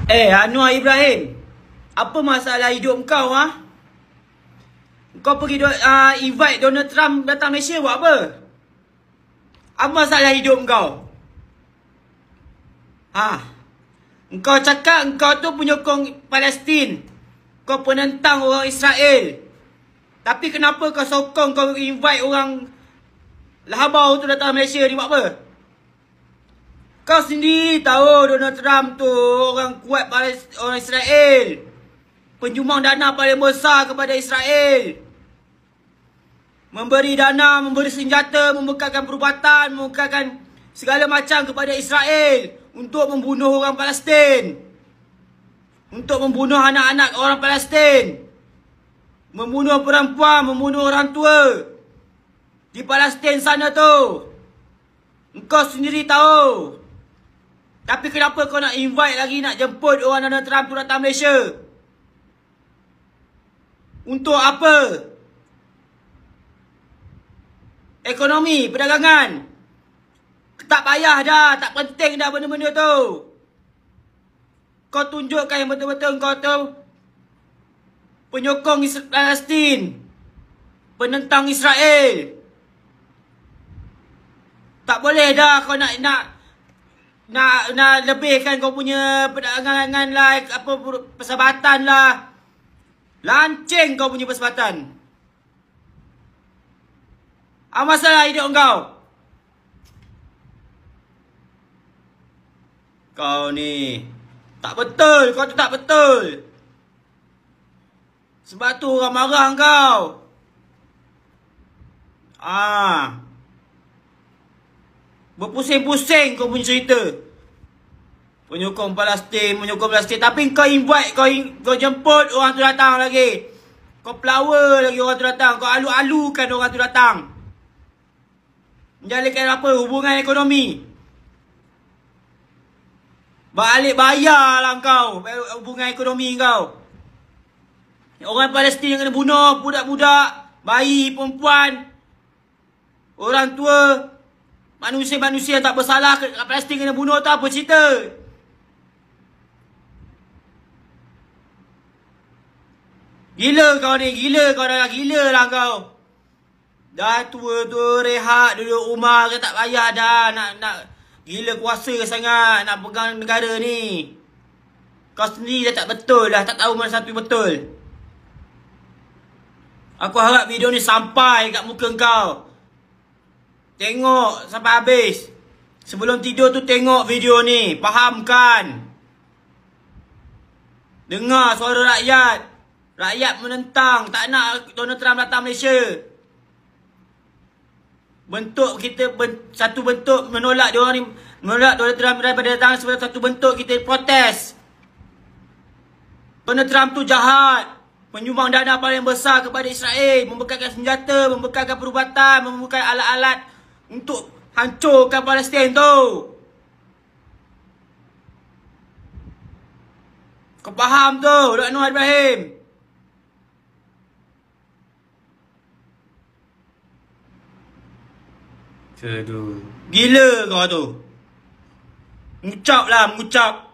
Anwar Ibrahim, apa masalah hidup kau, ha? Kau pergi invite Donald Trump datang Malaysia buat apa? Apa masalah hidup kau? Kau cakap kau tu penyokong Palestin, kau penentang orang Israel. Tapi kenapa kau sokong, kau invite orang Lahabau tu datang Malaysia ni buat apa? Kau sendiri tahu Donald Trump tu orang kuat orang Israel, penjumang dana paling besar kepada Israel, memberi dana, memberi senjata, membekalkan perubatan, membekalkan segala macam kepada Israel untuk membunuh orang Palestin, untuk membunuh anak-anak orang Palestin, membunuh perempuan, membunuh orang tua di Palestin sana tu. Engkau sendiri tahu. Tapi kenapa kau nak invite lagi, nak jemput orang Donald Trump tu datang Malaysia? Untuk apa? Ekonomi, perdagangan. Tak payah dah, tak penting dah benda-benda tu. Kau tunjukkan yang betul-betul kau tu penyokong Palestin, penentang Israel. Tak boleh dah kau nak lebihkan kau punya perdagangan lah, apa persahabatan lah. Lancing kau punya persahabatan. Apa masalah hidup kau? Kau ni tak betul, kau tu tak betul. Sebab tu orang marah kau. Berpusing-pusing kau punya cerita. Penyokong Palestin. Tapi kau invite, kau jemput orang tu datang lagi. Kau flower lagi orang tu datang. Kau alu-alukan orang tu datang. Menjalinkan apa? Hubungan ekonomi. Balik bayar lah kau hubungan ekonomi kau. Orang Palestin yang kena bunuh, budak-budak, bayi, perempuan, orang tua, manusia-manusia yang tak bersalah kat Palestin kena bunuh tu apa cerita? Gila kau ni, gila kau dah, gila lah kau. Dah tua tu, rehat duduk rumah ke, tak payah dah nak gila kuasa sangat nak pegang negara ni. Kau sendiri dah tak betul dah, tak tahu mana satu betul. Aku harap video ni sampai kat muka kau. Tengok sampai habis. Sebelum tidur tu tengok video ni, fahamkan. Dengar suara rakyat. Rakyat menentang, tak nak Donald Trump datang Malaysia. Bentuk kita, satu bentuk menolak dia orang ni, menolak Donald Trump daripada datang, sebagai satu bentuk kita protes. Donald Trump tu jahat, penyumbang dana paling besar kepada Israel, membekalkan senjata, membekalkan perubatan, membekalkan alat-alat untuk hancurkan Palestin tu. Kau faham tu, Dr. Anwar Ibrahim? Aduh, gila kau tu. Mengucap lah, mengucap.